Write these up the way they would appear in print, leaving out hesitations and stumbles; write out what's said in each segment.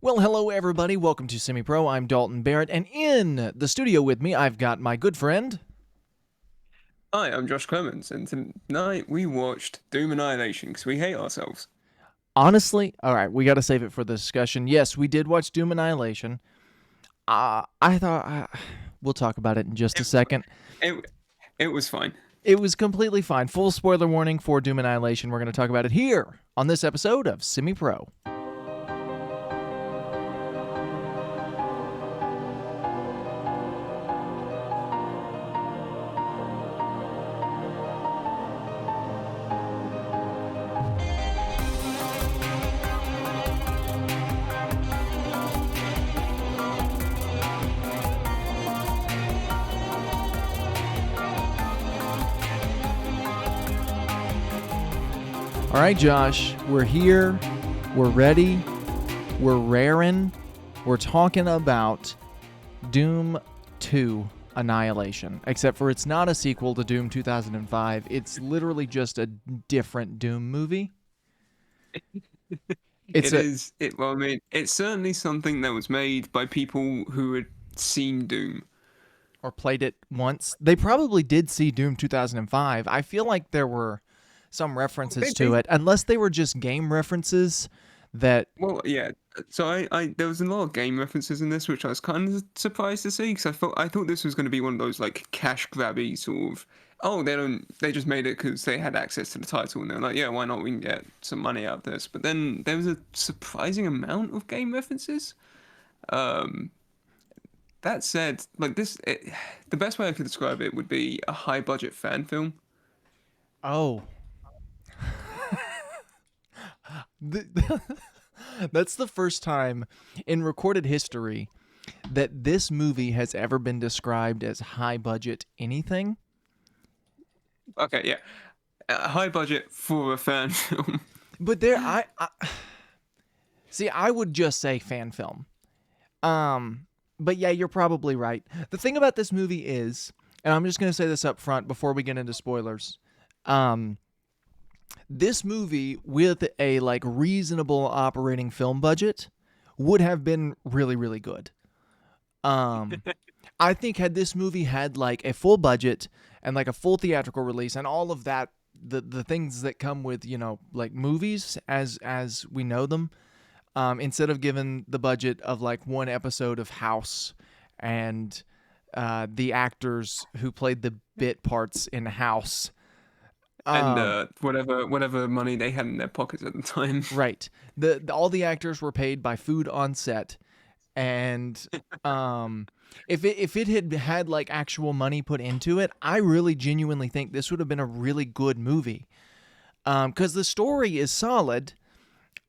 Well, hello everybody. Welcome to Semi-Pro. I'm Dalton Barrett, and in the studio with me, I've got my good friend. Hi, I'm Josh Clements, and tonight we watched Doom Annihilation because we hate ourselves. Honestly, all right, we got to save it for the discussion. Yes, we did watch Doom Annihilation. I thought we'll talk about it in just a It was fine. second. It, it was fine. It was completely fine. Full spoiler warning for Doom Annihilation. We're going to talk about it here on this episode of Semi-Pro. All right, Josh, we're here. We're ready. We're raring. We're talking about Doom 2 Annihilation. Except for it's not a sequel to Doom 2005. It's literally just a different Doom movie. Well, I mean, it's certainly something that was made by people who had seen Doom. Or played it once. They probably did see Doom 2005. I feel like there were some references to it, unless they were just game references that... Well, yeah. So there was a lot of game references in this, which I was kind of surprised to see because I thought this was going to be one of those like cash grabby sort of. Oh, they just made it because they had access to the title and they're like, yeah, why not? We can get some money out of this. But then there was a surprising amount of game references. Um, that said, like the best way I could describe it would be a high budget fan film. Oh. That's the first time in recorded history that this movie has ever been described as high budget anything. Okay, yeah, a high budget for a fan film. But see, I would just say fan film. But yeah, you're probably right. The thing about this movie is, and I'm just going to say this up front before we get into spoilers. This movie with a like reasonable operating film budget would have been really, really good. I think had this movie had like a full budget and like a full theatrical release and all of that, the things that come with, you know, like movies as we know them, instead of giving the budget of like one episode of House and the actors who played the bit parts in House. And whatever money they had in their pockets at the time. Right. All the actors were paid by food on set, and if it had had like actual money put into it, I really genuinely think this would have been a really good movie. Because the story is solid.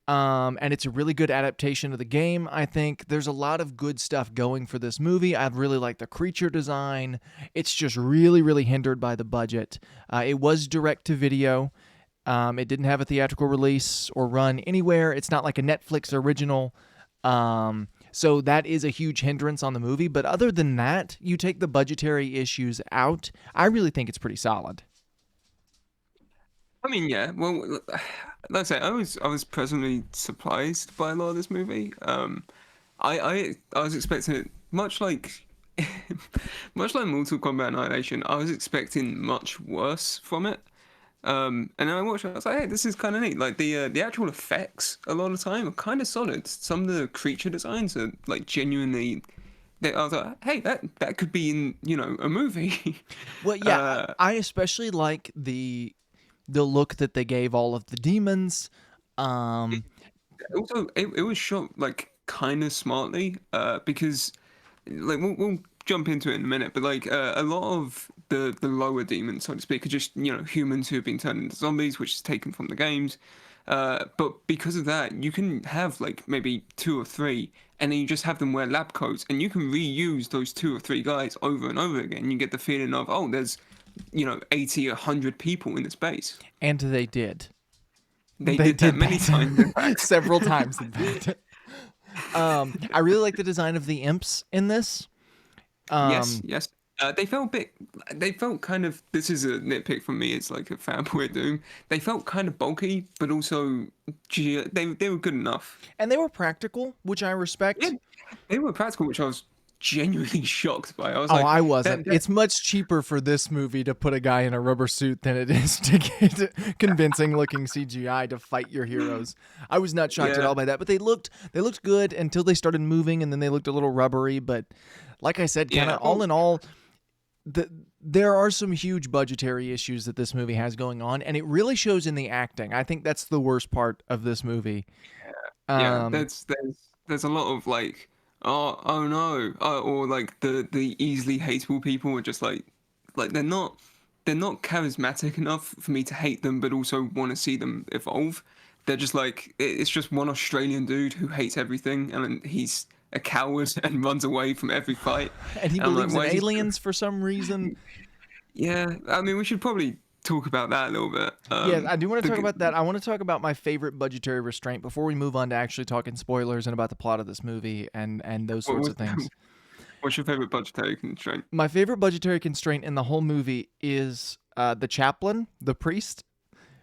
And it's a really good adaptation of the game. I think there's a lot of good stuff going for this movie. I really like the creature design. It's just really, really hindered by the budget. It was direct to video. It didn't have a theatrical release or run anywhere. It's not like a Netflix original. So that is a huge hindrance on the movie. But other than that, you take the budgetary issues out, I really think it's pretty solid. I mean, yeah. Well, like I say, I was pleasantly surprised by a lot of this movie. I was expecting it much like much like Mortal Kombat Annihilation. I was expecting much worse from it. And then I watched it. I was like, hey, this is kind of neat. Like the actual effects, a lot of the time, are kind of solid. Some of the creature designs are like genuinely. I was like, hey, that could be in a movie. Well, yeah, I especially like the look that they gave all of the demons. Also, it was shot like kind of smartly, because like we'll jump into it in a minute, but like a lot of the lower demons, so to speak, are just humans who have been turned into zombies, which is taken from the games. But because of that, you can have like maybe two or three, and then you just have them wear lab coats, and you can reuse those two or three guys over and over again. You get the feeling of, oh, there's 80, 100 people in the space. And they did. They did that many times, in fact. Several times, in fact. I really like the design of the imps in this. Yes. They felt a bit. They felt kind of. This is a nitpick from me. It's like a fanboy doing. They felt kind of bulky, but also, they were good enough. And they were practical, which I Yeah, respect. they were practical, which I was genuinely shocked by. I was Oh, like, I that. wasn't. It's much cheaper for this movie to put a guy in a rubber suit than it is to get convincing looking CGI to fight your heroes. I was not shocked at Yeah, all by that, but they looked good until they started moving and then they looked a little rubbery, but like I said, kind yeah. of all in all, there are some huge budgetary issues that this movie has going on, and it really shows in the acting. I think that's the worst part of this movie. Yeah, Um, there's a lot of like, oh no, or like the easily hateable people are just like they're not charismatic enough for me to hate them, but also want to see them evolve. They're just like it's just one Australian dude who hates everything, and he's a coward and runs away from every fight. and he And I'm like, believes in why is he? aliens for some reason. Yeah, I mean, we should probably talk about that a little bit. Yeah, I do want to talk The, about that. I want to talk about my favorite budgetary restraint before we move on to actually talking spoilers and about the plot of this movie and those what, sorts what, of things. what's your favorite budgetary constraint? My favorite budgetary constraint in the whole movie is the chaplain, the priest,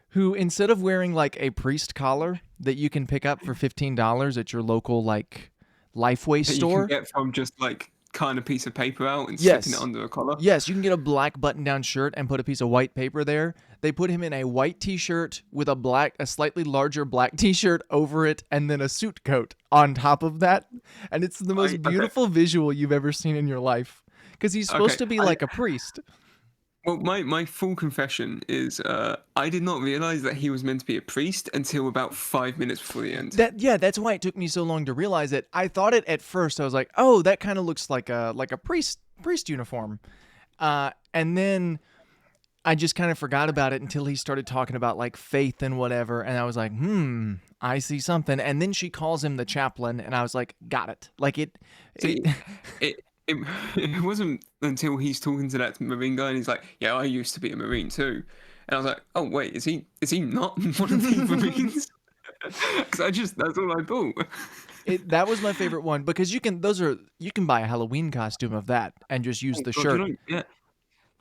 who instead of wearing like a priest collar that you can pick up for $15 at your local like Lifeway That you can store. get from just like cutting a piece of paper out and slipping it Yes. under a collar. Yes, you can get a black button-down shirt and put a piece of white paper there. They put him in a white t-shirt with a slightly larger black t-shirt over it, and then a suit coat on top of that. And it's the most Okay, beautiful visual you've ever seen in your life. Because he's supposed okay. to be like a priest. Well, my full confession is I did not realize that he was meant to be a priest until about 5 minutes before the end. That's why it took me so long to realize it. I thought it at first. I was like, oh, that kind of looks like a priest uniform. And then I just kind of forgot about it until he started talking about like faith and whatever, and I was like, I see something. And then she calls him the chaplain, and I was like, got it. Like it See, it it wasn't until he's talking to that Marine guy and he's like, "Yeah, I used to be a Marine too," and I was like, "Oh wait, is he not one of the Marines?" Because that's all I thought. that was my favorite one because you can buy a Halloween costume of that and just use Oh the God, you shirt. don't. Yeah,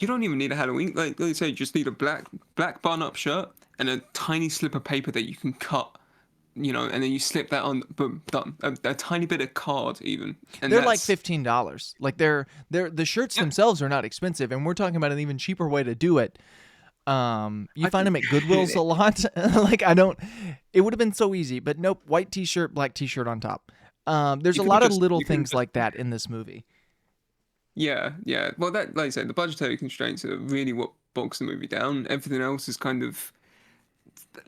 you don't even need a Halloween. Like they say, you just need a black button-up shirt and a tiny slip of paper that you can cut. And then you slip that on. Boom, done. A tiny bit of card even, and They're like that's $15. Like they're the shirts yeah. themselves are not expensive, and we're talking about an even cheaper way to do it. You I find think them at Goodwill's a lot. Like I don't. It would have been so easy, but nope. White t-shirt, black t-shirt on top. There's you a could have lot of just little you could have things just like that in this movie. yeah. Well, that like I said, the budgetary constraints are really what bogs the movie down. Everything else is kind of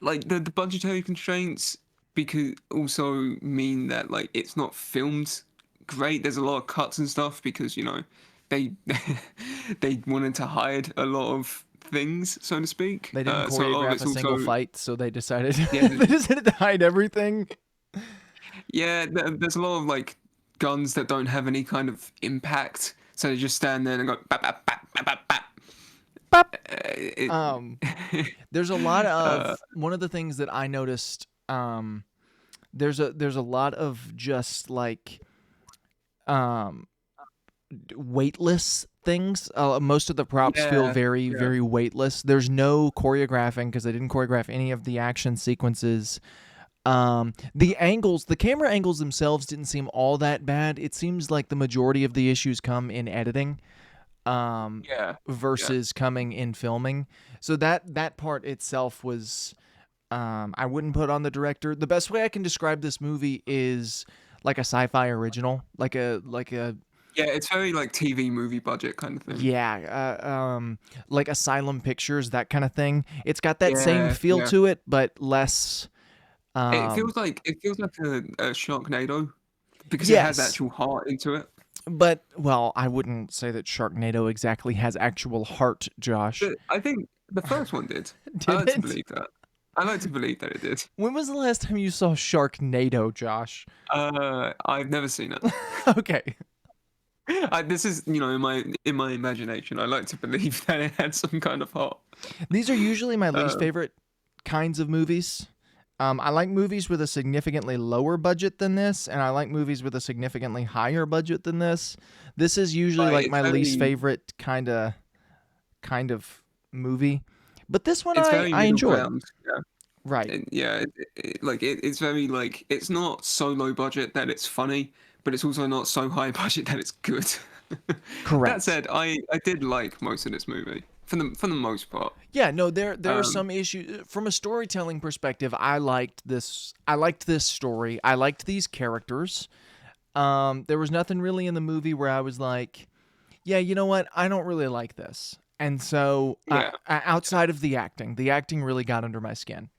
like the budgetary constraints because also mean that like it's not filmed great. There's a lot of cuts and stuff because they they wanted to hide a lot of things, so to speak. They didn't So a lot of choreograph it's a single also fight, so they decided yeah they decided to hide everything. yeah. There's a lot of like guns that don't have any kind of impact, so they just stand there and go bap bap bap bap bap bap. Bop. It, Um, there's a lot uh, of one of the things that I noticed. There's a lot of just like um weightless things. Most of the props feel yeah, very, yeah. very weightless. There's no choreographing because they didn't choreograph any of the action sequences. The camera angles themselves didn't seem all that bad. It seems like the majority of the issues come in editing, Yeah, yeah, versus coming in filming. So that part itself was, I wouldn't put on the director. The best way I can describe this movie is like a sci-fi original, like a yeah. It's very like TV movie budget kind of thing. yeah, like Asylum Pictures, that kind of thing. It's got that same Yeah, feel yeah. to it, but less. Um, It feels like a Sharknado because it has yes, actual heart into it. but well, I wouldn't say that Sharknado exactly has actual heart, Josh. But I think the first one did. I Did like to it? believe that. I like to believe that it did. When was the last time you saw Sharknado, Josh? I've never seen it. Okay. This is in my imagination. I like to believe that it had some kind of heart. These are usually my least Uh, favorite kinds of movies. I like movies with a significantly lower budget than this, and I like movies with a significantly higher budget than this. This is usually Like like my least favorite kind of movie, but this one it's I very I middle enjoyed. ground. Yeah. Right. Yeah, it's very like it's not so low budget that it's funny, but it's also not so high budget that it's good. That Correct. said, I did like most of this movie for the most part. Yeah, no, there are Um, some issues from a storytelling perspective. I liked this. I liked this story. I liked these characters. There was nothing really in the movie where I was like, yeah, you know what? I don't really like this. And so, yeah, outside of the acting really got under my skin.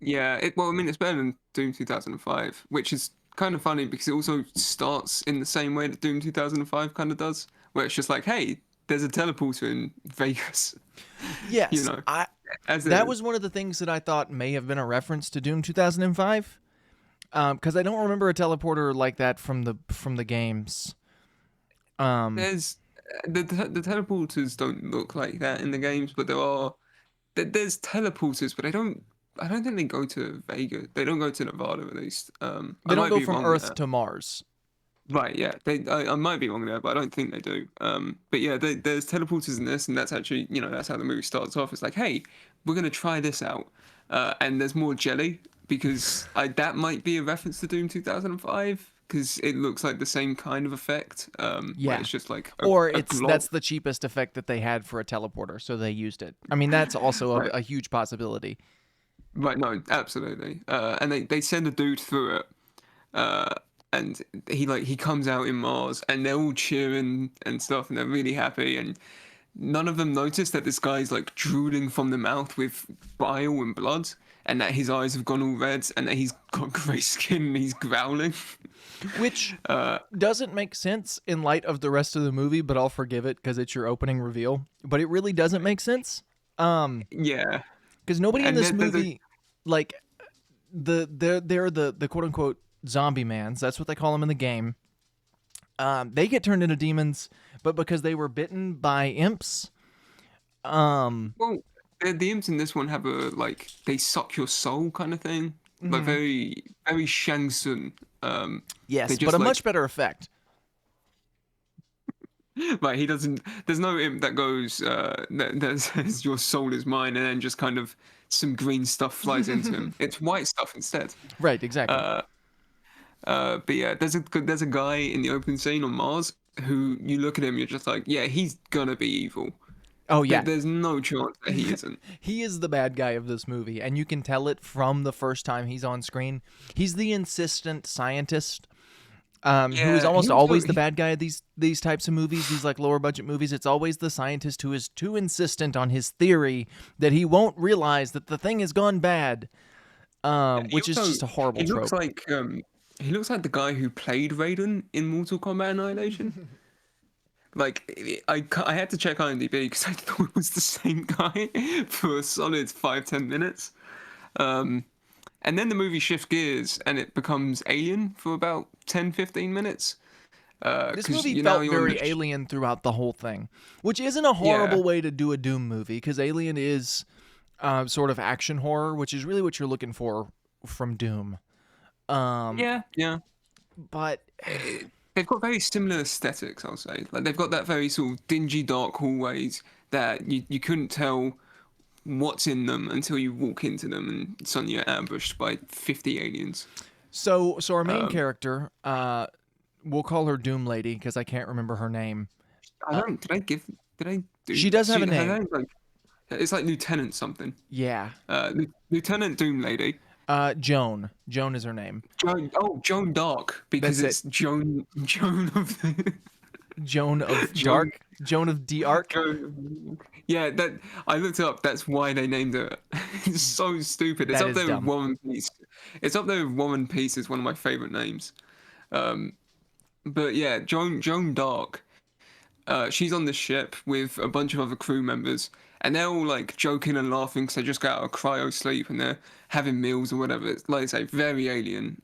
yeah. Well, I mean, it's better than Doom 2005, which is kind of funny because it also starts in the same way that Doom 2005 kind of does, where it's just like, hey, there's a teleporter in Vegas, you Yes, know, I as that a was one of the things that I thought may have been a reference to Doom 2005. Because I don't remember a teleporter like that from the games. Um, there's the teleporters don't look like that in the games, but there's teleporters, but I don't think they go to Vegas. They don't go to Nevada at least. I they don't might go be from wrong Earth there. to Mars. Right, yeah. I might be wrong there, but I don't think they do. But yeah, there's teleporters in this, and that's actually, that's how the movie starts off. It's like, hey, we're gonna try this out, and there's more jelly because that might be a reference to Doom 2005 because it looks like the same kind of effect, where Yeah. it's just like Or a it's glob. that's the cheapest effect that they had for a teleporter, so they used it. I mean, that's also Right, a huge possibility. right, no, absolutely. And they send a dude through it, uh, and he comes out in Mars, and they're all cheering and stuff, and they're really happy, and none of them notice that this guy's like drooling from the mouth with bile and blood, and that his eyes have gone all red, and that he's got grey skin and he's growling. Which Uh, doesn't make sense in light of the rest of the movie, but I'll forgive it because it's your opening reveal. But it really doesn't make sense. Um, yeah, because nobody in and this there's a movie, like they're the quote unquote zombie mans. That's what they call them in the game. They get turned into demons, but because they were bitten by imps. Um, well, the imps in this one have a like they suck your soul kind of thing, like mhm. very Shang Tsung. They Yes, but just a much like better effect. like he doesn't. There's no imp that goes that says your soul is mine, and then just kind of some green stuff flies into him. It's white stuff instead. Right, exactly. Uh, but yeah, there's a guy in the open scene on Mars who you look at him, you're just like, yeah, he's gonna be evil. Oh yeah, There's no chance that he isn't. he is the bad guy of this movie, and you can tell it from the first time he's on screen. He's the insistent scientist, who is Yeah, he almost also always the bad guy of these types of movies, these like lower budget movies. It's always the scientist who is too insistent on his theory that he won't realize that the thing has gone bad, he which is also just a horrible trope. he looks like the guy who played Raiden in Mortal Kombat Annihilation. Like I had to check IMDb because I thought it was the same guy for a solid 5-10 minutes. Um, and then the movie shifts gears and it becomes Alien for about 10-15 minutes. This Because movie you now felt you're on very the alien throughout the whole thing, which isn't a yeah horrible way to do a Doom movie because Alien is sort of action horror, which is really what you're looking for from Doom. Um, yeah. but They've got very similar aesthetics, I'll say. Like they've got that very sort of dingy, dark hallways that you couldn't tell what's in them until you walk into them and suddenly you're ambushed by 50 aliens. so our main Um, character, we'll call her Doom Lady because I can't remember her name. I Uh, don't. Did I she do? does have a Her name. name's like it's like Lieutenant something. Yeah, Lieutenant Doom Lady. Joan. Joan is her name. Joan Dark because That's it. it's Joan of the Joan of Joan Dark. Joan of D Arc. Joan. Yeah, that I looked it up. That's why they named it. It's so stupid. It's That up is there with dumb. War and Peace. It's up there with War and Peace is one of my favorite names. Um, but yeah, Joan Dark. She's on the ship with a bunch of other crew members, and they're all like joking and laughing because they just got out of cryo sleep and they're having meals or whatever. It's like I say, very alien.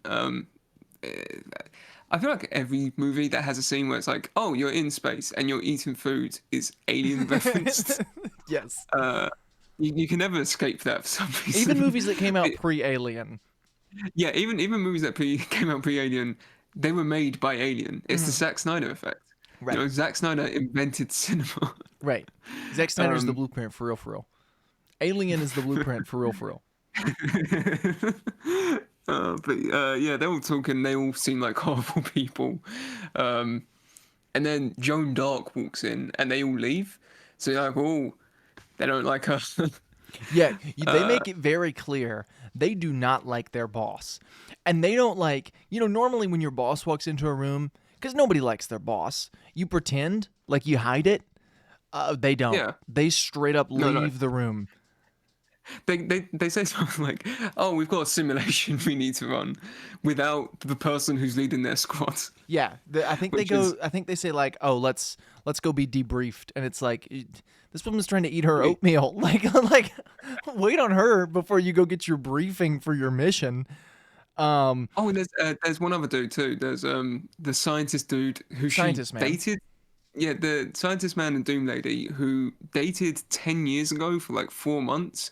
Eh, I feel like every movie that has a scene where it's like, oh, you're in space and you're eating food is alien referenced. Yes. Uh, you can never escape that for some Even reason. movies that came out pre-Alien. Yeah, even movies that came out pre-Alien, they were made by Alien. It's the Mhm. Zack Snyder effect. You Right, know, Zack Snyder invented cinema. right. Zack Snyder's the Um, blueprint for real, for real. Alien is the blueprint for real, for real. but yeah, they're all talking. They all seem like horrible people. Um, and then Joan Dark walks in, and they all leave. So you're like, oh, they don't like us. Yeah, they uh, make it very clear they do not like their boss. And they don't like, normally when your boss walks into a room, because nobody likes their boss, you pretend like you hide it. They don't. yeah, They straight up no. leave the room. They say something like, "Oh, we've got a simulation we need to run," without the person who's leading their squad, Yeah, I think they which is go. I think they say like, "Oh, let's go be debriefed," and it's like this woman's trying to eat her oatmeal. Like wait on her before you go get your briefing for your mission. oh, and there's one other dude too. There's the scientist dude who she Scientist man. dated. Yeah, the scientist man and Doom lady who dated 10 years ago for like 4 months,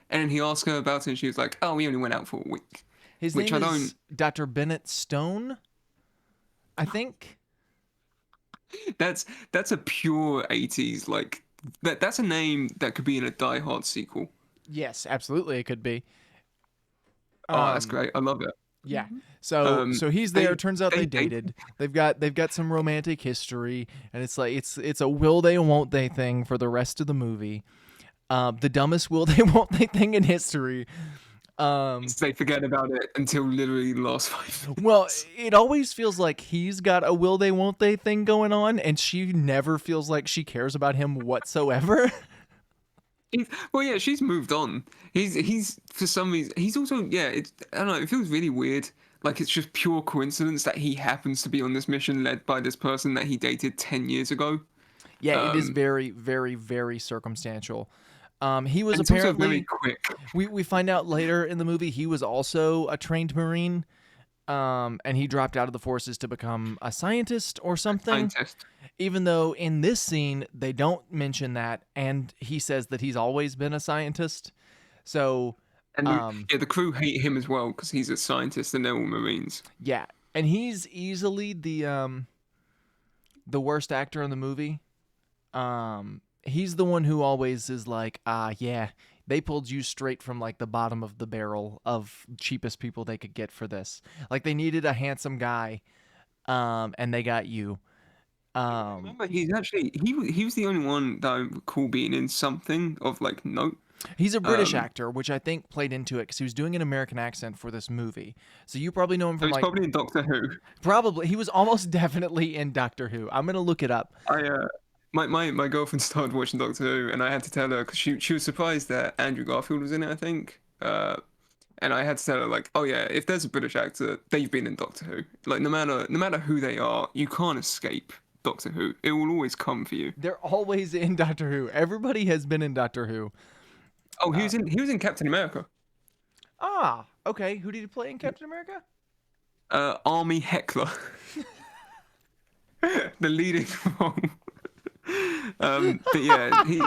and then he asked her about it, and she was like, "Oh, we only went out for a week," His which name I don't. is Dr. Bennett Stone, I think. That's a pure 80s like that's a name that could be in a Die Hard sequel. Yes, absolutely, it could be. Oh, that's Um, great. I love it. yeah. So Um, so he's there. they Turns out they they dated. dated. They've got some romantic history, and it's like it's a will they won't they thing for the rest of the movie. The dumbest will they won't they thing in history. Um, They forget about it until literally the last 5 well, minutes. it always feels like he's got a will they won't they thing going on, and she never feels like she cares about him whatsoever. Well, yeah, she's moved on. He's for some reason he's also yeah. I don't know. It feels really weird. Like it's just pure coincidence that he happens to be on this mission led by this person that he dated 10 years ago. Yeah, it is Um, very, very, very circumstantial. He was and it's also very apparently quick. we find out later in the movie he was also a trained Marine. And he dropped out of the forces to become a scientist or something. Scientist. Even though in this scene they don't mention that, and he says that he's always been a scientist. So, And um, yeah, the crew hate him as well because he's a scientist and they're all Marines. yeah, and he's easily the worst actor in the movie. He's the one who always is like, yeah, they pulled you straight from like the bottom of the barrel of cheapest people they could get for this. Like they needed a handsome guy, and they got you. Um, Remember, he's actually he was the only one that I recall being in something of like note. he's a British Um, actor, which I think played into it because he was doing an American accent for this movie. So you probably know him so from he's like probably in Doctor Who. probably he was almost definitely in Doctor Who. I'm gonna look it up. I my girlfriend started watching Doctor Who, and I had to tell her because she was surprised that Andrew Garfield was in it. I think. And I had to tell her like, oh yeah, if there's a British actor, they've been in Doctor Who. Like no matter who they are, you can't escape Doctor Who. It will always come for you. They're always in Doctor Who. Everybody has been in Doctor Who. Oh, he was in Captain America. Okay. Who did he play in Captain America? Army Heckler, the leading role. But yeah, He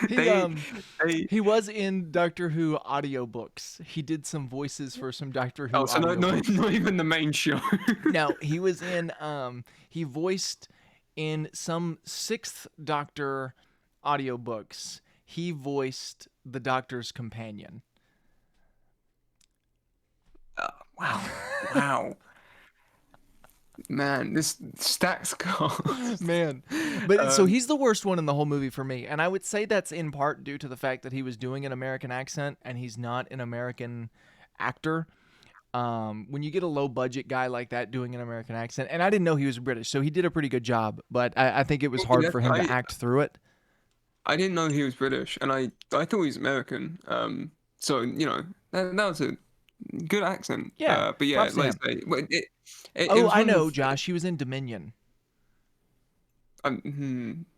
they they he was in Doctor Who audiobooks. He did some voices for some Doctor Who so audiobooks. not even the main show. No, he was in he voiced in some 6th Doctor audiobooks. He voiced the Doctor's companion. Wow, wow, man, this stacks cast. Man. But so Um, he's the worst one in the whole movie for me. And I would say that's in part due to the fact that he was doing an American accent and he's not an American actor. When you get a low budget guy like that doing an American accent, and I didn't know he was British, so he did a pretty good job, but I think it was hard for him to act through it. I didn't know he was British, and I thought he was American. So that was a good accent. Yeah, But yeah, props to like him. I say, well, it Oh, was I one know, of Josh. He was in Dominion. do you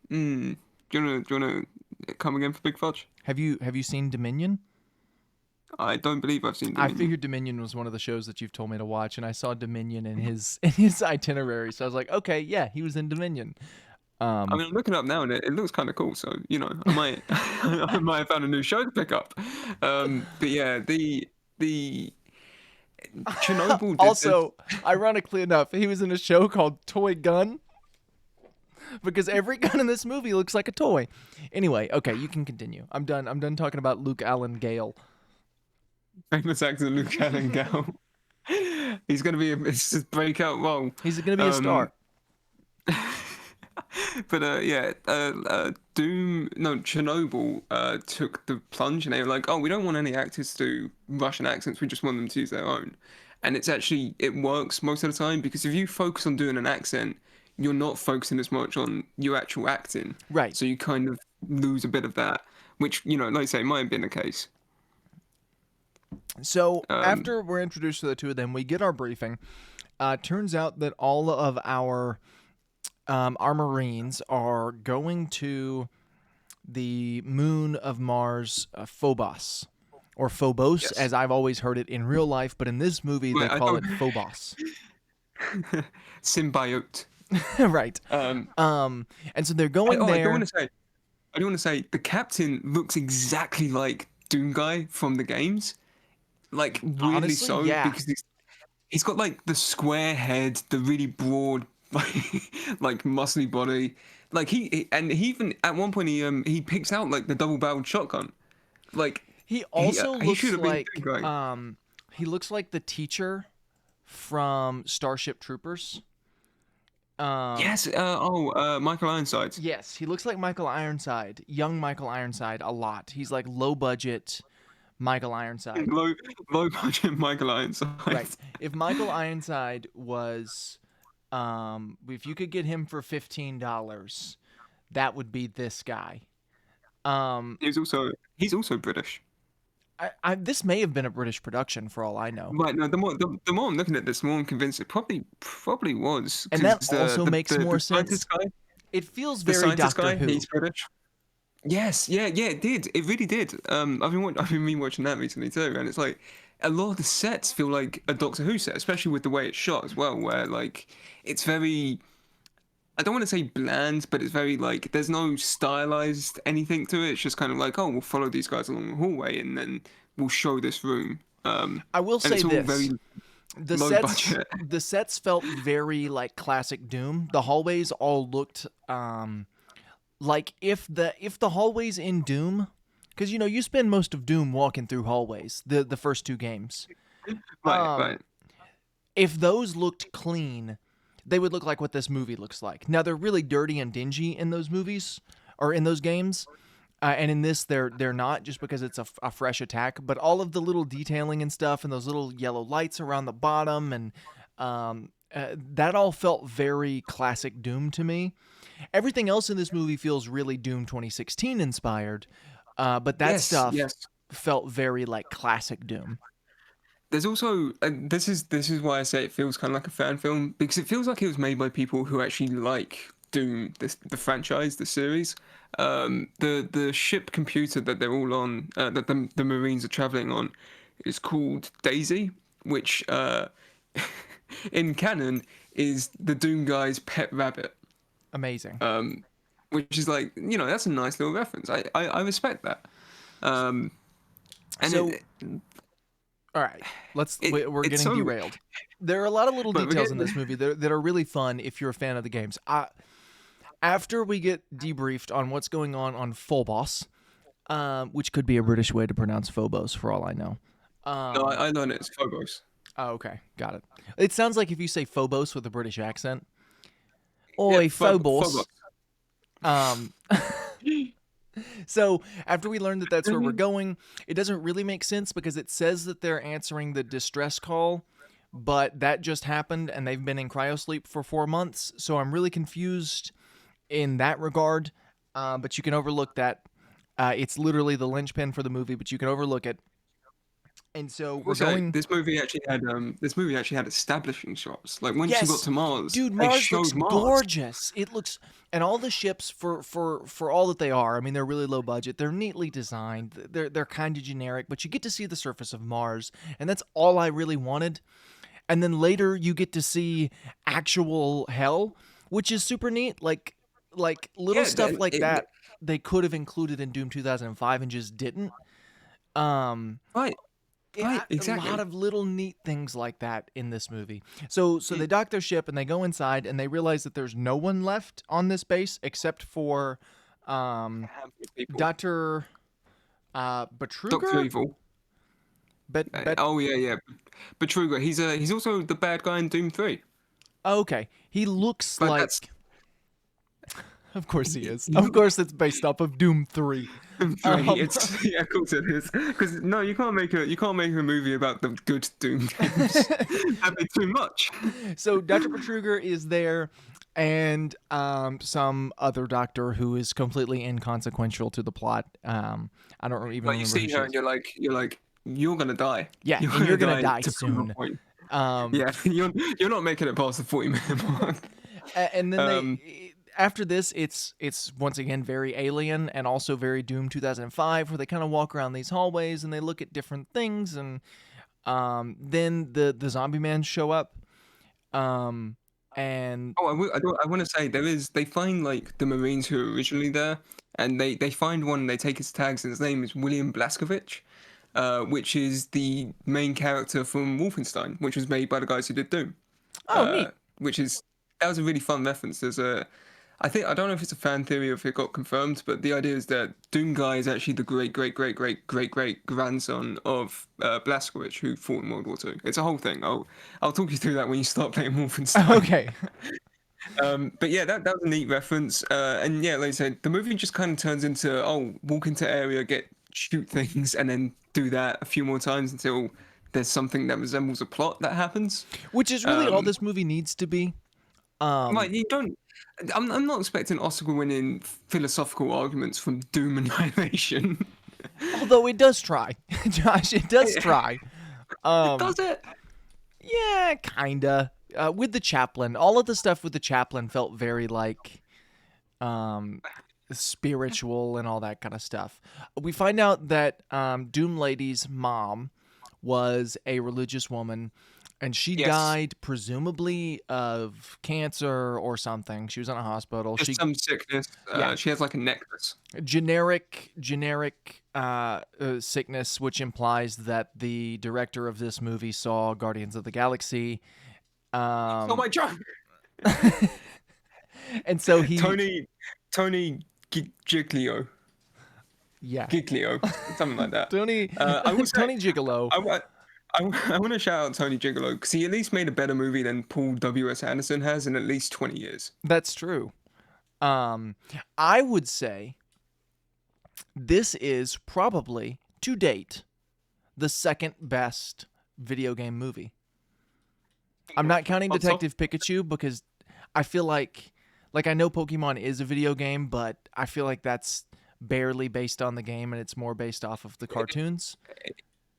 wanna come again for Big Fudge? Have you seen Dominion? I don't believe I've seen I Dominion. figured Dominion was one of the shows that you've told me to watch, and I saw Dominion in his in his itinerary, so I was like, okay, yeah, he was in Dominion. I Um, mean, I'm looking up now and it looks kind of cool. So I might I might have found a new show to pick up. But yeah, the Chernobyl did this. Also, ironically enough, he was in a show called Toy Gun because every gun in this movie looks like a toy. Anyway, okay, you can continue. I'm done. I'm done talking about Luke Allen Gale. Famous actor Luke Allen Gow. He's gonna be it's his breakout role. He's going to be a Um, star. but yeah, Doom, no, Chernobyl took the plunge, and they were like, "Oh, we don't want any actors to do Russian accents. We just want them to use their own." And it works most of the time because if you focus on doing an accent, you're not focusing as much on your actual acting, Right. so you kind of lose a bit of that, which like I say, might have been the case. So Um, after we're introduced to the two of them, we get our briefing. Turns out that all of our Marines are going to the moon of Mars, Phobos, or Phobos, yes, as I've always heard it in real life, but in this movie they but I call don't it Phobos. symbiote. Right. Um, And so they're going I don't want there. to say. I do want to say the captain looks exactly like Doom Guy from the games, like weirdly Honestly, so yeah. because he's got like the square head, the really broad, like muscly body. Like he even at one point he picks out like the double-barreled shotgun. Like He he also he should looks have been like Doom Guy. he looks like the teacher from Starship Troopers. Um, Yes. Michael Ironsides. yes, he looks like Michael Ironside, young Michael Ironside a lot. He's like low budget Michael Ironside. Low low budget Michael Right. Ironsides. If Michael Ironside was if you could get him for $15, that would be this guy. Um He's also British. this may have been a British production for all I know. Right, no, the more I'm looking at this, the more I'm convinced it probably was And because that also makes more sense. It feels the very scientist Doctor guy, Who. he's British. Yes, yeah, it did. It really did. I've been rewatching that recently too, and it's like a lot of the sets feel like a Doctor Who set, especially with the way it's shot as well, where like it's very. I don't want to say bland, but it's very like there's no stylized anything to it. It's just kind of like, oh, we'll follow these guys along the hallway, and then we'll show this room. I will And say it's all very this. The low sets budget. the sets felt very like classic Doom. The hallways all looked like if the hallways in Doom, because you spend most of Doom walking through hallways, the first two games. Right, Um right. if those looked clean, they would look like what this movie looks like. Now they're really dirty and dingy in those movies or in those games. And in this, they're not just because it's a fresh attack, but all of the little detailing and stuff, and those little yellow lights around the bottom, and that all felt very classic Doom to me. Everything else in this movie feels really Doom 2016 inspired, but that Yes, stuff yes. felt very like classic Doom. There's also this is why I say it feels kind of like a fan film because it feels like it was made by people who actually like Doom, the franchise, the series. The ship computer that they're all on, that the Marines are traveling on, is called Daisy, which in canon is the Doom guy's pet rabbit. Amazing. Which is like that's a nice little reference. I respect that. Um, and So, all right, we're it's getting so. derailed. There are a lot of little But we're details in getting this movie that are really fun if you're a fan of the games. After we get debriefed on what's going on Phobos, which could be a British way to pronounce Phobos for all I know. no, Um, I learned it's Phobos. oh, okay, got it. It sounds like if you say Phobos with a British accent. Yeah, Oi, Phobos. Phobos. Um, so after we learn that that's where we're going, it doesn't really make sense because it says that they're answering the distress call, but that just happened and they've been in cryosleep for 4 months. So I'm really confused in that regard. But you can overlook that. It's literally the linchpin for the movie, but you can overlook it. And so we're Also, going. this movie actually had establishing shots. Like once you got Yes, to Mars, dude, they Mars looks showed Mars. gorgeous. It looks, and all the ships for all that they are. I mean, they're really low budget. They're neatly designed. They're kind of generic, but you get to see the surface of Mars, and that's all I really wanted. And then later you get to see actual hell, which is super neat. like little Yeah, stuff like that they could have included in Doom 2005 and just didn't. Um, right, yeah, right, a lot exactly. of little neat things like that in this movie. So they dock their ship and they go inside and they realize that there's no one left on this base except for A um, handful of people. Dr. Doctor Betruger? Evil. Bet. Oh yeah, yeah. Betruger. He's also the bad guy in Doom 3. Oh, okay. He looks But that's like. Of course he he, is. he, Of course it's based off of Doom 3. Doom 3. Um, It's yeah, of course it is. Because no, you can't make a movie about the good Doom games. That'd be too much. so Dr. Betruger is there, and some other doctor who is completely inconsequential to the plot. I don't even Like you remember who see she her and is. you're gonna die. Yeah, You're and you're gonna gonna die die to prove a soon. point. Um, Yeah, you're not making it past the 40-minute mark. and then Um, after this, it's once again very Alien and also very Doom 2005, where they kind of walk around these hallways and they look at different things, and then the zombie men show up, um, and Oh, I want to say they find like the Marines who were originally there, and they find one and they take his tags, and his name is William Blaskovich, which is the main character from Wolfenstein, which was made by the guys who did Doom. oh, neat. Which is that was a really fun reference. I don't know if it's a fan theory or if it got confirmed, but the idea is that Doom Guy is actually the great grandson of Blazkowicz, who fought in World War II. It's a whole thing. I'll talk you through that when you start playing Wolfenstein. Okay. But yeah, that was a neat reference. And yeah, like I said, the movie just kind of turns into walk into area, shoot things, and then do that a few more times until there's something that resembles a plot that happens. Which is really all Um, this movie needs to be. like you don't. I'm not expecting Oscar-winning philosophical arguments from Doom Annihilation. Although it does try, Josh, it does try. Um, Does it? yeah, kinda. With the chaplain, all of the stuff with the chaplain felt very like um, spiritual and all that kind of stuff. We find out that Doom Lady's mom was a religious woman, and she Yes. died presumably of cancer or something. She was in a hospital. Just She some sickness. Yeah, She has like a necklace. generic sickness, which implies that the director of this movie saw Guardians of the Galaxy. Oh my god. And so he, Tony Giglio. yeah, Giglio. Something like that. Tony, I will say, Tony Gigolo. I want to shout out Tony Gigolo because he at least made a better movie than Paul W.S. Anderson has in at least 20 years. That's true. I would say this is probably to date the second best video game movie. I'm not counting On top, Detective Pikachu because I feel like I know Pokemon is a video game, but I feel like that's barely based on the game and it's more based off of the cartoons.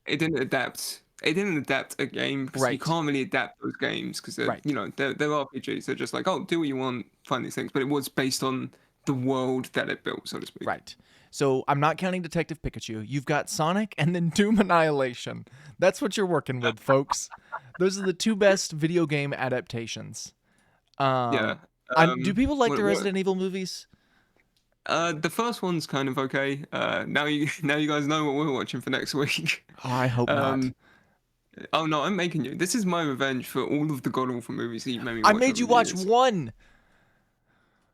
it didn't adapt. It didn't adapt a game because you Right. can't really adapt those games because they're Right. they're RPGs. They're just like, oh, do what you want, find these things. But it was based on the world that it built, so to speak. Right. So I'm not counting Detective Pikachu. You've got Sonic and then Doom Annihilation. That's what you're working with, folks. Those are the two best video game adaptations. Yeah. Do people like the What Resident Evil movies? the first one's kind of okay. Now you now you guys know what we're watching for next week. Oh, I hope not. Um, oh no, I'm making you. This is my revenge for all of the God Awful movies that you made me I watch made over you the watch years. one.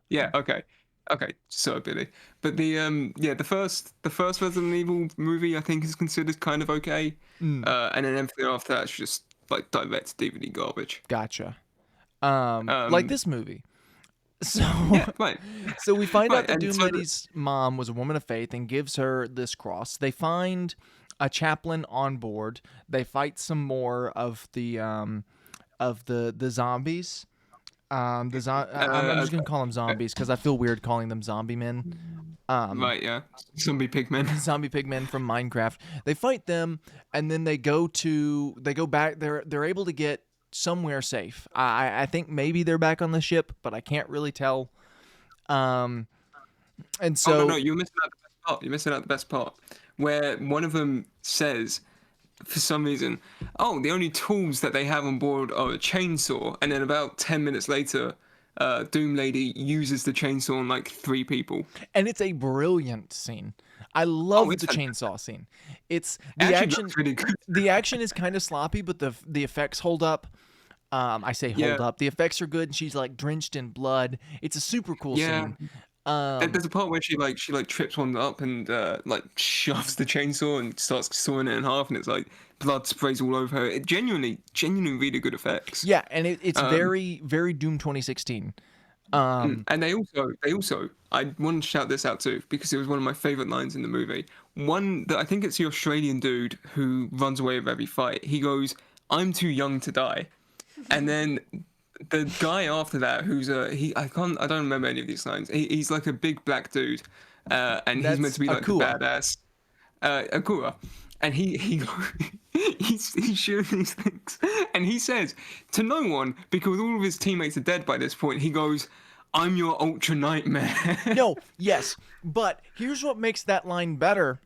Yeah, okay. Okay, so Billy. But the first Resident Evil movie I think is considered kind of okay. Mm, And then everything after that's just like direct DVD garbage. gotcha. Like Um this movie. So, yeah, right. so we find out Right. that And Doom so Lady's mom was a woman of faith and gives her this cross. They find a chaplain on board. They fight some more of the zombies. I'm uh just gonna call them zombies because I feel weird calling them zombie men. Um, right, yeah. Zombie pigmen. zombie pigmen from Minecraft. They fight them, and then they go back. They're able to get somewhere safe. I think maybe they're back on the ship, but I can't really tell. And Oh no, so you're missing out the best part. You're missing out the best part. Where one of them says for some reason, oh, the only tools that they have on board are a chainsaw, and then about 10 minutes later, Doom Lady uses the chainsaw on like 3 people. And it's a brilliant scene. I Oh, love it's the fantastic. chainsaw scene. It's It the actually action. looks really good. The action is kind of sloppy, but the effects hold up. I say Yeah, hold up. The effects are good, and she's like drenched in blood. It's a super cool yeah. scene. Um, There's a part where she like trips one up and like shoves the chainsaw and starts sawing it in half, and it's like blood sprays all over her. It genuinely really good effects. yeah, and it's Um, very very Doom 2016. Um, and they also I want to shout this out too because it was one of my favorite lines in the movie. One that I think it's the Australian dude who runs away with every fight. He goes, "I'm too young to die," and then the guy after that, who's I don't remember any of these lines. He's like a big black dude, and he's meant that's to be like the Akua. badass, Akura, and he's shooting these things, and he says to no one because all of his teammates are dead by this point. He goes, "I'm your ultra nightmare." No, yes, but here's what makes that line better.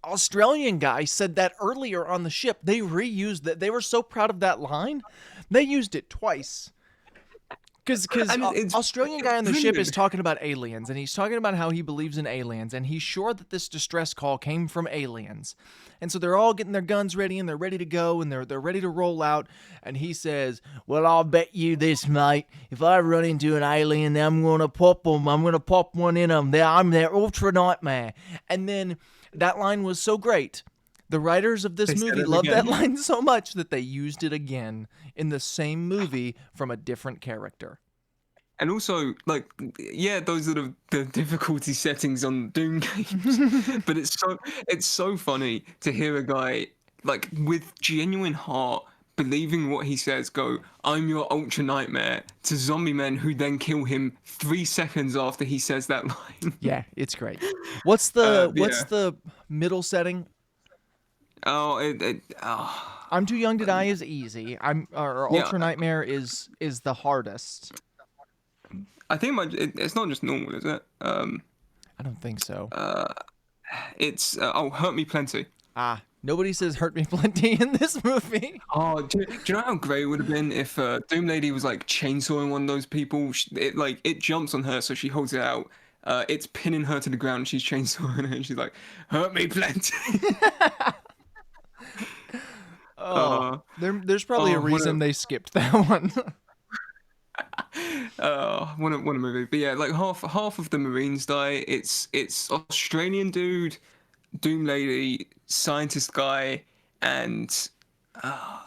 Australian guy said that earlier on the ship. They reused that. They were so proud of that line, they used it twice. Because And Australian guy it's on the ship is brilliant. talking about aliens, and he's talking about how he believes in aliens, and he's sure that this distress call came from aliens, and so they're all getting their guns ready, and they're ready to go, and they're ready to roll out, and he says, "Well, I'll bet you this, mate. If I run into an alien, I'm gonna pop them. I'm gonna pop one in them. I'm their ultra nightmare." And then that line was so great. The writers of this They said movie it loved that again. line so much that they used it again in the same movie from a different character. And also, like, yeah, those are the difficulty settings on Doom games, but it's so funny to hear a guy like with genuine heart believing what he says go, "I'm your ultra nightmare" to zombie men who then kill him 3 seconds after he says that line. Yeah, it's great. What's the what's Yeah. the middle setting? Oh, oh, I'm too young to die is easy. Or yeah. Ultra Nightmare is the hardest. I think it's not just normal, is it? I don't think so. It's Hurt Me Plenty. Ah, nobody says hurt me plenty in this movie. Oh, do you know how great it would have been if Doom Lady was like chainsawing one of those people? It jumps on her, so she holds it out. It's pinning her to the ground. And she's chainsawing her, and she's like, "Hurt me plenty." Oh, uh, there's probably a what reason they skipped that one. what a movie. But yeah, like half of the Marines die. It's Australian dude, Doom Lady, scientist guy, and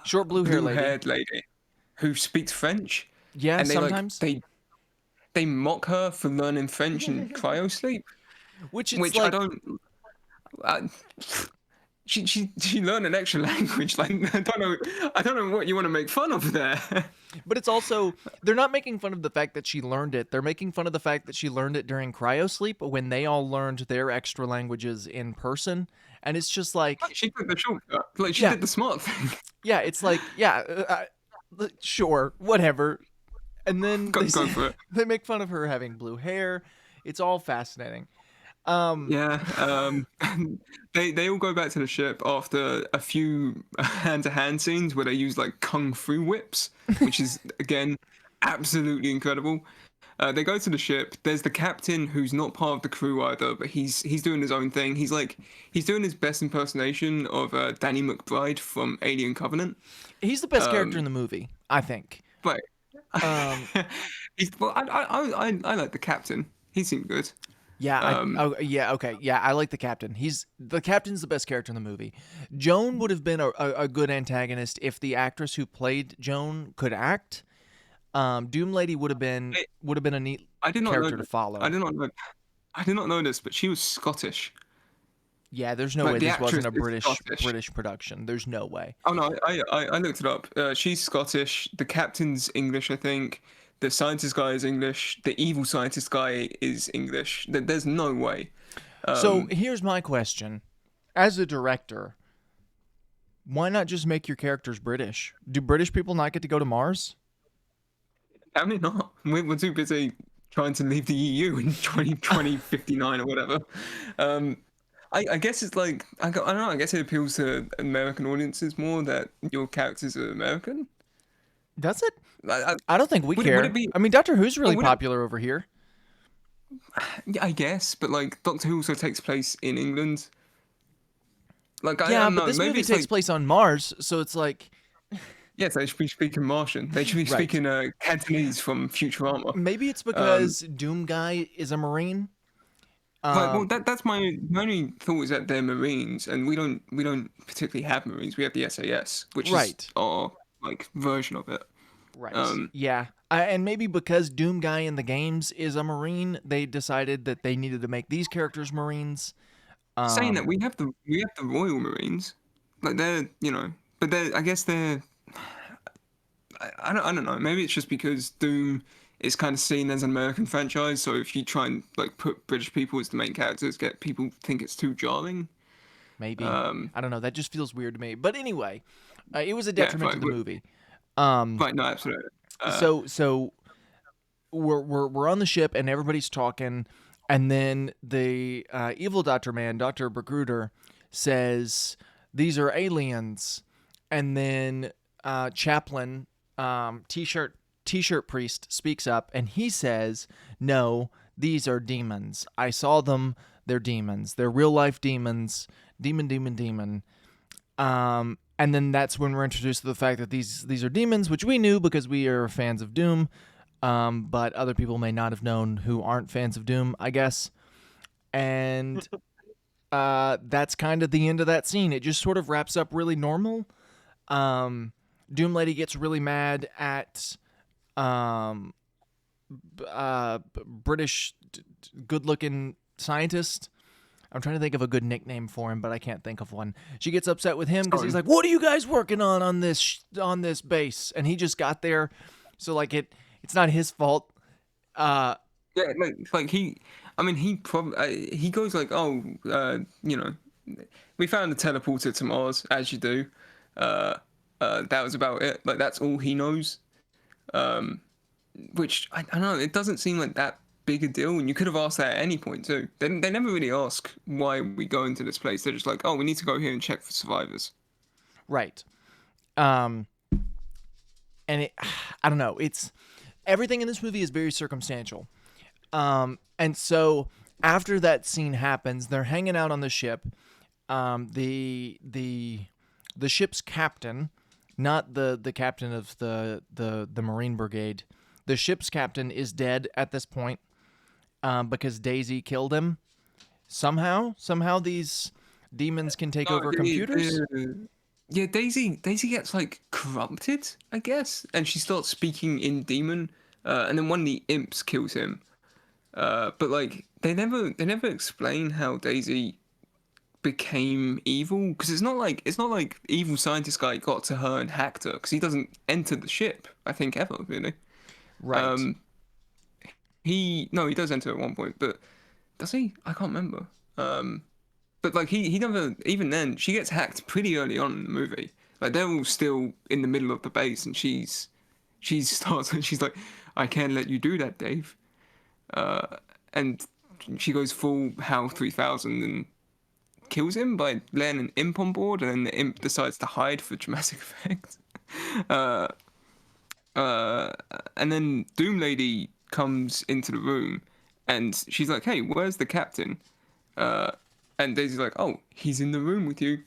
Short blue hair lady. blue-haired lady who speaks French, Yeah, and sometimes. they mock her for learning French in cryo sleep, Which it's which I like, don't. I, she learned an extra language. Like I don't know what you want to make fun of there. but it's also they're not making fun of the fact that she learned it. They're making fun of the fact that she learned it during cryosleep when they all learned their extra languages in person. And it's just like, She took the shortcut. Like she yeah, did the smart thing. yeah, it's like, yeah, sure, whatever. And then Go for it. they make fun of her having blue hair. It's all fascinating. Um, Yeah. They all go back to the ship after a few hand-to-hand scenes where they use like kung fu whips, which is again absolutely incredible. They go to the ship. There's the captain who's not part of the crew either, but he's doing his own thing. He's doing his best impersonation of Danny McBride from Alien Covenant. he's the best character in Um, the movie, I think. but Um, I like the captain. He seemed good. Yeah, Um, yeah, okay, yeah, I like the captain. The captain's the best character in the movie. Joan would have been a good antagonist if the actress who played Joan could act. Doom Lady I, would have been a neat I did not know. character to I follow. did not know. I did not know this, but she was Scottish. Yeah, there's no Like way the this wasn't actress a is British Scottish. British production. There's no way. Oh no, I looked it up. She's Scottish. The captain's English, I think. The scientist guy is English. The evil scientist guy is English. There's no way. So Um, here's my question: as a director, why not just make your characters British? Do British people not get to go to Mars? I mean, not. We're too busy trying to leave the EU in 2059 or whatever. Um, I guess it's like I don't know. I guess it appeals to American audiences more that your characters are American. Does it? I, I don't think we would it care. be? I mean, Doctor Who's Oh, really would it? popular over here. Yeah, I guess, but like Doctor Who also takes place in England. Like I Yeah, don't but know. this Maybe movie it's takes like place on Mars, so it's like yes, they should be speaking Martian. They should be right. speaking Cantonese from Futurama. Maybe it's Um, because Doom Guy is a Marine. Right. Well, Um, that's my only thought is that they're Marines, and we don't particularly have Marines. We have the SAS, which is right. our like version of it. Right. Um, Yeah. And maybe because Doom Guy in the games is a Marine, they decided that they needed to make these characters Marines. saying that Um, we have the Royal Marines, like they're but they're I guess they're I don't know. Maybe it's just because Doom is kind of seen as an American franchise, so if you try and like put British people as the main characters, get people think it's too jarring. maybe. Um, I don't know. That just feels weird to me. But anyway, it was a yeah, detriment to right, the movie. Um, right, no, absolutely. so we're on the ship and everybody's talking, and then the evil Doctor Man, Doctor Bergruder, says these are aliens, and then Chaplain, T-shirt priest speaks up and he says, "No, these are demons. I saw them. They're demons. They're real life demons. Demon, demon, demon." And then that's when we're introduced to the fact that these are demons, which we knew because we are fans of Doom. But other people may not have known who aren't fans of Doom, I guess. And that's kind of the end of that scene. It just sort of wraps up really normal. Um, Doom Lady gets really mad at um, British good-looking scientist. I'm trying to think of a good nickname for him, but I can't think of one. She gets upset with him because he's Sorry. like, "What are you guys working on this base?" And he just got there, so like it's not his fault. Uh, Yeah, like I mean, he probably he goes like, oh, we found a teleporter to Mars, as you do. Uh, that was about it. Like that's all he knows. Um, which I don't know. It doesn't seem like that big a deal, and you could have asked that at any point too. They never really ask why we go into this place. They're just like, oh, we need to go here and check for survivors. right. Um, and I don't know. It's everything in this movie is very circumstantial. And so after that scene happens, they're hanging out on the ship. The ship's captain, not the captain of the Marine Brigade, the ship's captain is dead at this point because Daisy killed him. Somehow these demons can take No, over computers. yeah, Daisy gets like corrupted, I guess, and she starts speaking in demon, and then one of the imps kills him. But like they never explain how Daisy became evil because it's not like evil scientist guy got to her and hacked her because he doesn't enter the ship I think ever really. Right. Um, he no he does enter at one point, but does he? I can't remember. But like he never even then she gets hacked pretty early on in the movie. Like they're all still in the middle of the base and she starts and she's like, I can't let you do that, Dave. And she goes full HAL 3000 and kills him by letting an imp on board, and then the imp decides to hide for dramatic effect. Uh, uh, and then Doom Lady comes into the room, and she's like, "Hey, where's the captain?" Uh, and Daisy's like, "Oh, he's in the room with you."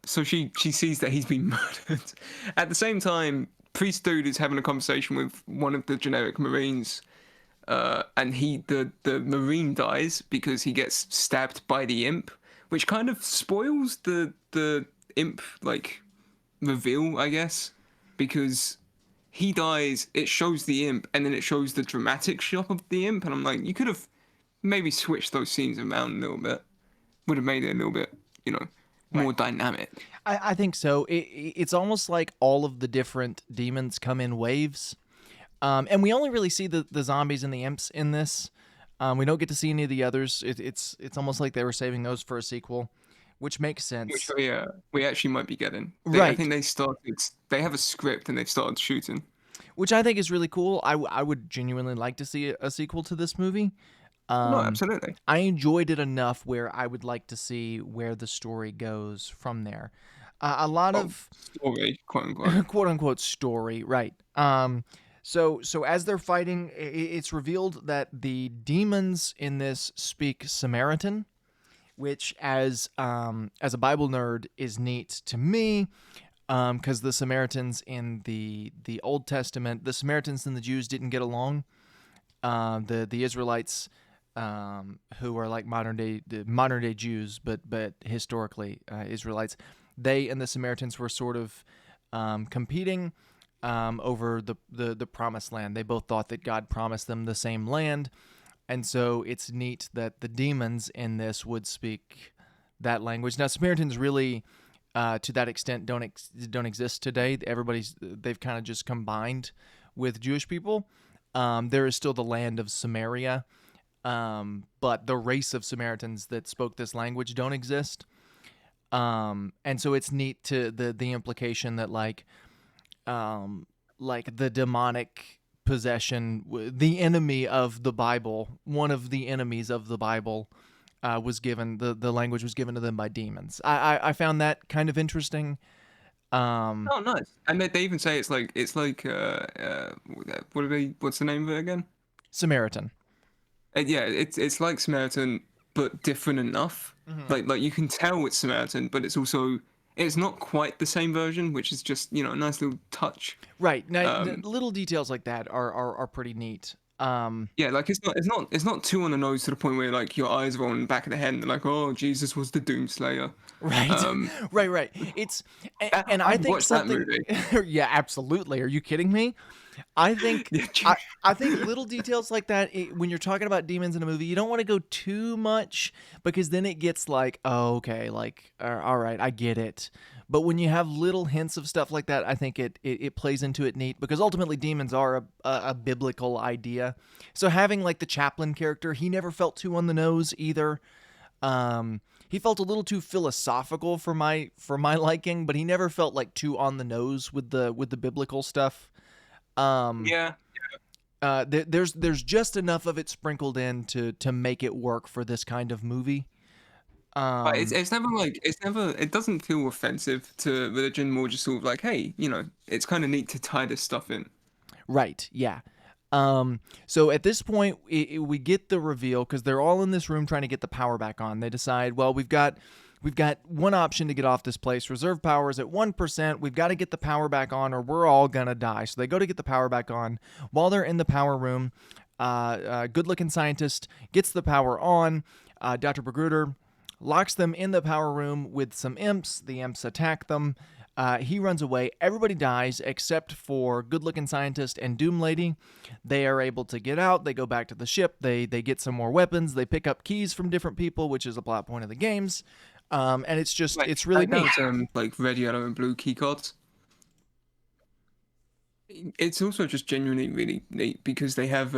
So she sees that he's been murdered. At the same time, Priest Dude is having a conversation with one of the generic Marines, and the Marine dies because he gets stabbed by the imp, which kind of spoils the imp like reveal, I guess, because he dies. It shows the imp, and then it shows the dramatic shot of the imp, and I'm like, you could have maybe switched those scenes around a little bit. Would have made it a little bit, more Right. dynamic. I think so. It's almost like all of the different demons come in waves. And we only really see the zombies and the imps in this. We don't get to see any of the others. It's almost like they were saving those for a sequel, which makes Which sense. we actually might be getting. I Right. think they have a script and they've started shooting. Which I think is really cool. I would genuinely like to see a sequel to this movie. No, Um, absolutely. I enjoyed it enough where I would like to see where the story goes from there. A lot Oh, of story, quote unquote. quote unquote story, right? So as they're fighting, it's revealed that the demons in this speak Samaritan, which as a Bible nerd is neat to me, because the Samaritans in the Old Testament, the Samaritans and the Jews didn't get along. The Israelites, who are like modern day Jews, but historically Israelites, they and the Samaritans were sort of competing over the promised land. They both thought that God promised them the same land, and so it's neat that the demons in this would speak that language. Now, Samaritans really, to that extent, don't exist today. They've kind of just combined with Jewish people. There is still the land of Samaria, but the race of Samaritans that spoke this language don't exist. And so it's neat to the implication that like the demonic possession, the enemy of the Bible, one of the enemies of the Bible, was given the language was given to them by demons. I found that kind of interesting. Um, Oh, nice. And they even say what are they? What's the name of it again? Samaritan. Yeah, it's like Samaritan, but different enough. Mm-hmm. Like you can tell it's Samaritan, but it's not quite the same version, which is just a nice little touch. Right. Now, Um, little details like that are pretty neat. yeah, like it's not too on the nose to the point where like your eyes are on the back of the head and they're like, oh, Jesus was the Doomslayer. Right, Um, right. And I I'd think watch that something. movie. Yeah, absolutely. Are you kidding me? I think Yeah, I think little details like that, when you're talking about demons in a movie, you don't want to go too much, because then it gets like, oh, okay, like, all right, I get it. But when you have little hints of stuff like that, I think it plays into it neat, because ultimately demons are a biblical idea. So having like the chaplain character, he never felt too on the nose either. He felt a little too philosophical for my liking, but he never felt like too on the nose with the biblical stuff. Um, yeah. there's just enough of it sprinkled in to make it work for this kind of movie. But it's Um, it's never like it doesn't feel offensive to religion. More just sort of like, hey, it's kind of neat to tie this stuff in. right, yeah. So at this point, we get the reveal, because they're all in this room trying to get the power back on. They decide, well, we've got one option to get off this place. Reserve power is at 1%. We've got to get the power back on, or we're all gonna die. So they go to get the power back on. While they're in the power room, good-looking scientist gets the power on. Dr. Bergruder locks them in the power room with some imps. The imps attack them. He runs away. Everybody dies except for good-looking scientist and Doom Lady. They are able to get out. They go back to the ship. They get some more weapons. They pick up keys from different people, which is a plot point of the games. And it's really Like neat. those like red, yellow, and blue key cards. It's also just genuinely really neat because they have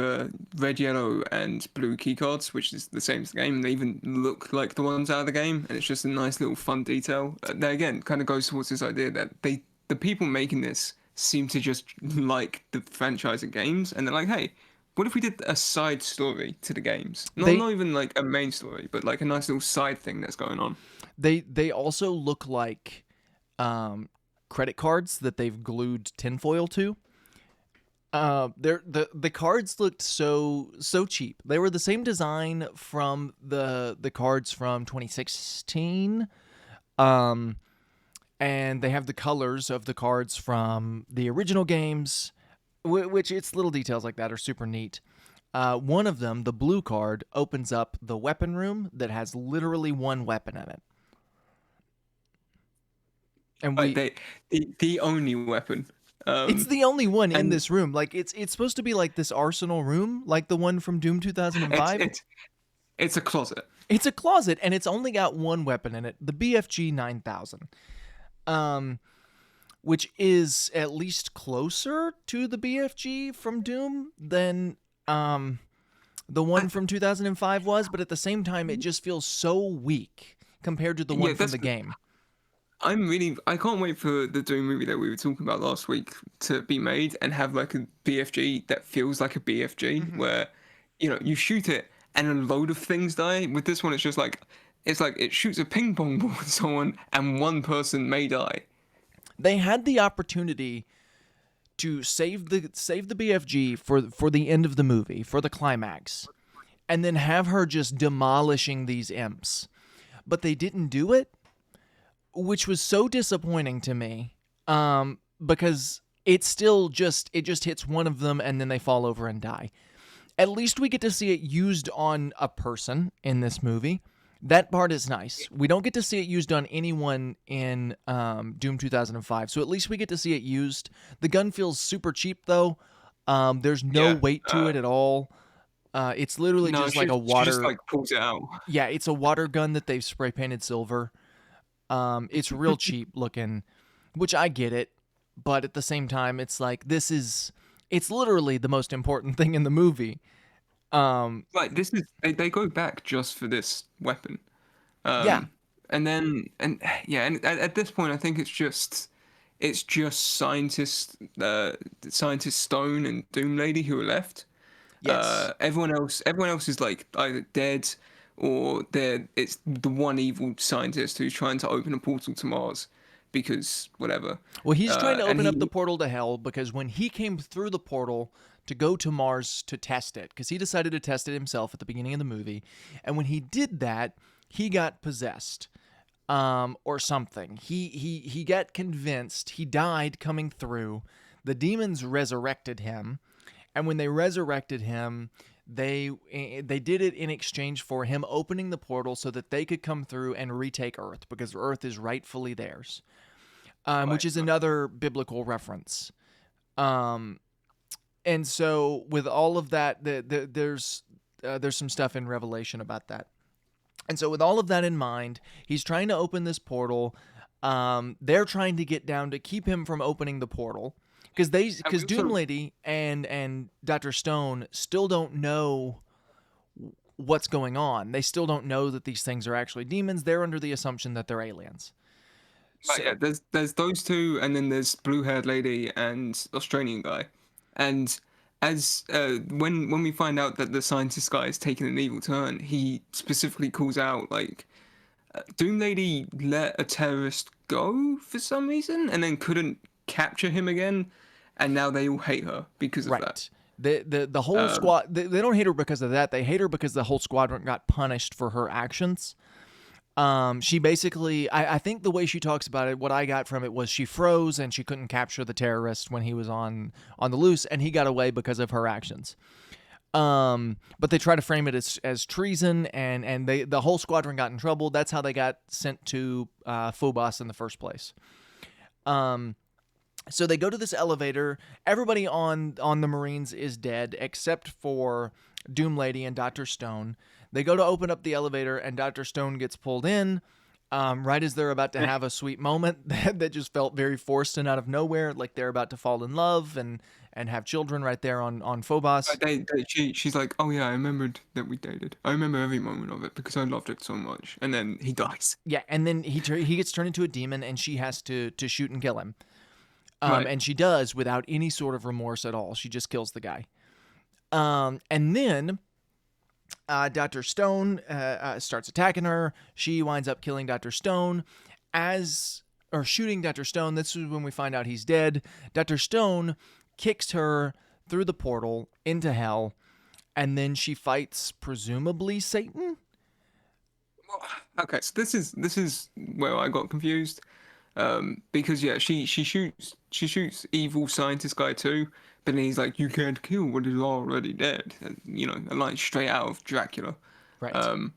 red, yellow, and blue key cards, which is the same as the game. And they even look like the ones out of the game, and it's just a nice little fun detail. That again kind of goes towards this idea that the people making this seem to just like the franchise of games, and they're like, hey, what if we did a side story to the games? Not They even like a main story, but like a nice little side thing that's going on. they also look like um, credit cards that they've glued tinfoil to. The cards looked so cheap. They were the same design from the cards from 2016. Um, and they have the colors of the cards from the original games, which it's little details like that are super neat. One of them, the blue card, opens up the weapon room that has literally one weapon in it, and Like we the only weapon. it's Um, the only one in and this room. Like it's supposed to be like this arsenal room, like the one from Doom it's 2005. it's it's a closet. It's a closet, and it's only got one weapon in it, the BFG 9000. Um, which is at least closer to the BFG from Doom than the one from 2005 was, but at the same time, it just feels so weak compared to the Yeah, one from that's the game. I can't wait for the Doom movie that we were talking about last week to be made and have like a BFG that feels like a BFG Mm-hmm. where you shoot it and a load of things die. With this one, it's just like it's like it shoots a ping pong ball at someone, and one person may die. They had the opportunity to save the BFG for the end of the movie, for the climax, and then have her just demolishing these imps. But they didn't do it, which was so disappointing to me. Because it just hits one of them and then they fall over and die. At least we get to see it used on a person in this movie. That part is nice. We don't get to see it used on anyone in Doom 2005, so at least we get to see it used. The gun feels super cheap though. There's no Yeah. weight to it at all. It's literally No, just like a she just water. like pulls it out. Yeah, it's a water gun that they've spray painted silver. It's real cheap looking, which I get it, but at the same time, it's like it's literally the most important thing in the movie. Like this is they go back just for this weapon. Yeah, And then and yeah, and at this point I think it's just scientist Stone and Doom Lady who are left. yes. Everyone else is like either dead or it's the one evil scientist who's trying to open a portal to Mars because whatever. Well, he's trying to And open up the he portal to hell because when he came through the portal to go to Mars to test it, because he decided to test it himself at the beginning of the movie, and when he did that, he got possessed, or something. He got convinced. He died coming through. The demons resurrected him, and when they resurrected him, they did it in exchange for him opening the portal so that they could come through and retake Earth because Earth is rightfully theirs, right, which is right. another biblical reference. Um, and so with all of that, there's some stuff in Revelation about that. And so with all of that in mind, he's trying to open this portal. They're trying to get down to keep him from opening the portal And we because Doom also Lady and Dr. Stone still don't know what's going on. They still don't know that these things are actually demons. They're under the assumption that they're aliens. right, yeah, So there's those two, and then there's blue-haired lady and Australian guy, and as when we find out that the scientist guy is taking an evil turn, he specifically calls out like Doom Lady let a terrorist go for some reason, and then couldn't capture him again, and now they all hate her because of that. right. The whole Um, squad they don't hate her because of that. They hate her because the whole squadron got punished for her actions. She basically, I think the way she talks about it, what I got from it was she froze and she couldn't capture the terrorist when he was on the loose, and he got away because of her actions. But they try to frame it as treason, and the whole squadron got in trouble. That's how they got sent to Phobos in the first place. So they go to this elevator. Everybody on the Marines is dead except for Doom Lady and Dr. Stone. They go to open up the elevator, and Dr. Stone gets pulled in. Right as they're about to have a sweet moment that just felt very forced and out of nowhere, like they're about to fall in love and have children right there on Phobos. she's like, oh yeah, I remembered that we dated. I remember every moment of it because I loved it so much. And then he dies. Yeah, and then he gets turned into a demon, and she has to shoot and kill him. Right. And she does without any sort of remorse at all. She just kills the guy. And then Dr. Stone starts attacking her. She winds up killing Dr. Stone or shooting Dr. Stone. This is when we find out he's dead. Dr. Stone kicks her through the portal into hell, and then she fights presumably Satan. Okay, so this is where I got confused. Because yeah, she shoots evil scientist guy too, but then he's like, you can't kill what is already dead. And, you know, a line straight out of Dracula. Right. Um,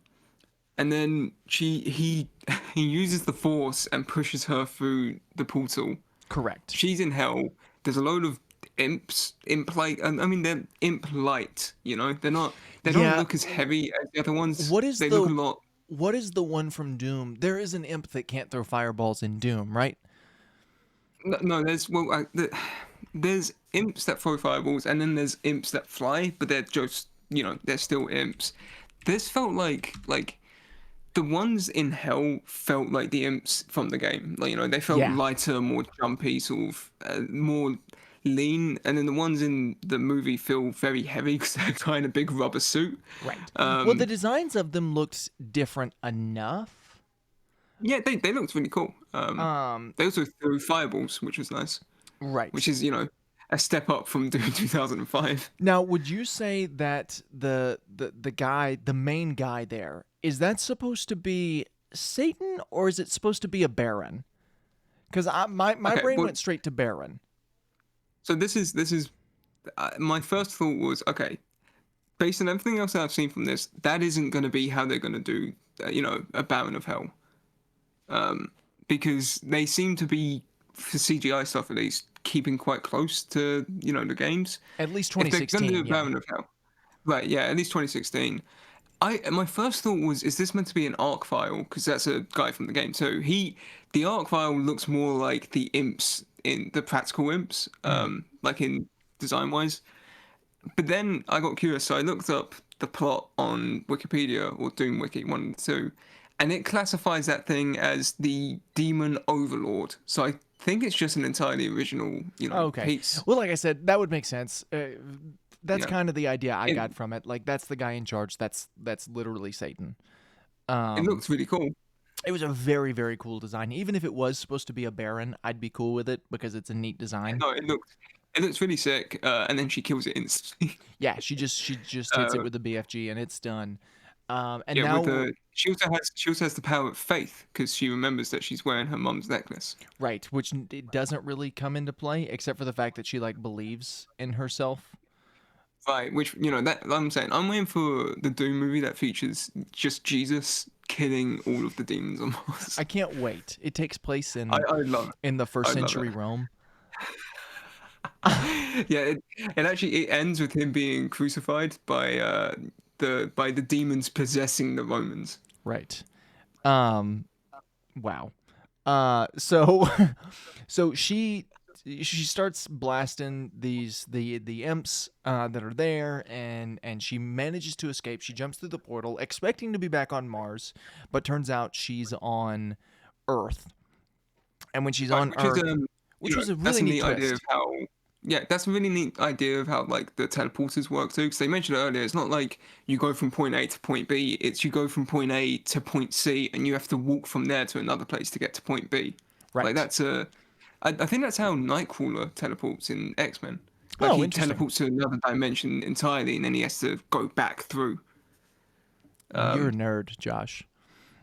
and then he he uses the force and pushes her through the portal. Correct. She's in hell. There's a load of imp like, and I mean they're imp light. You know, they don't Yeah. look as heavy as the other ones. What is They look a the lot. what is the one from Doom? There is an imp that can't throw fireballs in Doom, right? No, no, there's imps that throw fireballs, and then there's imps that fly, but they're just, you know, they're still imps. This felt like the ones in hell felt like the imps from the game. Like, you know, they felt Yeah. lighter, more jumpy, sort of more. lean, and then the ones in the movie feel very heavy because they're kind of big rubber suit. Right. Well, the Um, designs of them looked different enough. yeah, they looked really cool. Um, They also threw fireballs, which was nice, which right. is a step up from doing 2005. Now, would you say that the guy, the main guy there, is that supposed to be Satan or is it supposed to be a Baron? Because my Okay, brain well, went straight to Baron. so this is my first thought was okay. Based on everything else that I've seen from this, that isn't going to be how they're going to do, a Baron of Hell, because they seem to be, for CGI stuff at least, keeping quite close to the games. At least If they're going to do a 2016, yeah. Baron of Hell, right? Yeah, at least 2016. My first thought was, is this meant to be an arc file? Because that's a guy from the game too. The arc file looks more like the imps in the practical imps, Mhm. like in design wise. But then I got curious, so I looked up the plot on Wikipedia or Doom Wiki 1 and 2, and it classifies that thing as the Demon Overlord. So I think it's just an entirely original, Okay. piece. Well, like I said, that would make sense. That's Yeah. kind of the idea I It got from it. Like that's the guy in charge. That's literally Satan. it Um, looks really cool. it was a very very cool design. Even if it was supposed to be a Baron, I'd be cool with it because it's a neat design. No, it looks really sick. And then she kills it instantly. Yeah, she just hits it Uh, with the BFG and it's done. And yeah, with now the she also has the power of faith because she remembers that she's wearing her mum's necklace. right, which it doesn't really come into play except for the fact that she like believes in herself. Right, which that I'm saying I'm waiting for the Doom movie that features just Jesus killing all of the demons on Mars. I can't wait. It takes place I love it. in the first I love it. century Rome. Yeah, it ends with him being crucified by the demons possessing the Romans. Right. Um wow. So so she starts blasting the imps that are there and she manages to escape. She jumps through the portal expecting to be back on Mars, but turns out she's on Earth. And when she's Right, on which is Earth, which was a that's really a neat neat idea of twist. how. Yeah, that's a really neat idea of how like the teleporters work too. Because they mentioned earlier, it's not like you go from point A to point B. It's you go from point A to point C, and you have to walk from there to another place to get to point B. Like Right. that's I think that's how Nightcrawler teleports in X-Men. Like Oh, he interesting. teleports to another dimension entirely, and then he has to go back through. You're a Um, nerd, Josh.